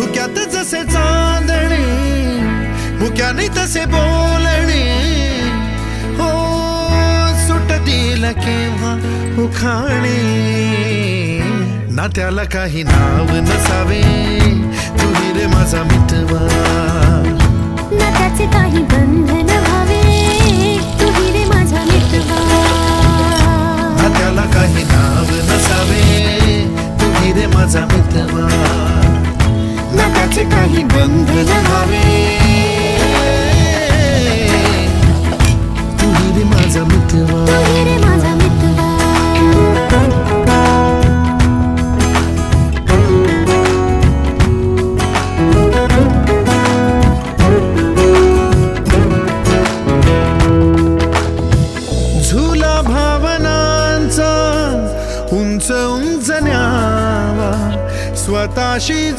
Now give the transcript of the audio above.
धुक्यात जसे चांदणे मुक्याने तसे बोलणे हो सुटतील केव्हा उखाणे ना त्याला काही नाव नसावे तू रे माझा मितवा ना त्याचे काही बंधन व्हावे तू रे माझा मितवा ना त्याला काही नाव नसावे तू रे माझा मितवा ना त्याचे काही बंधन व्हावे तू रे माझा मितवा तू रे माझा मितवा झुला भावनांचा उंच उंच न्यावा स्वतःशी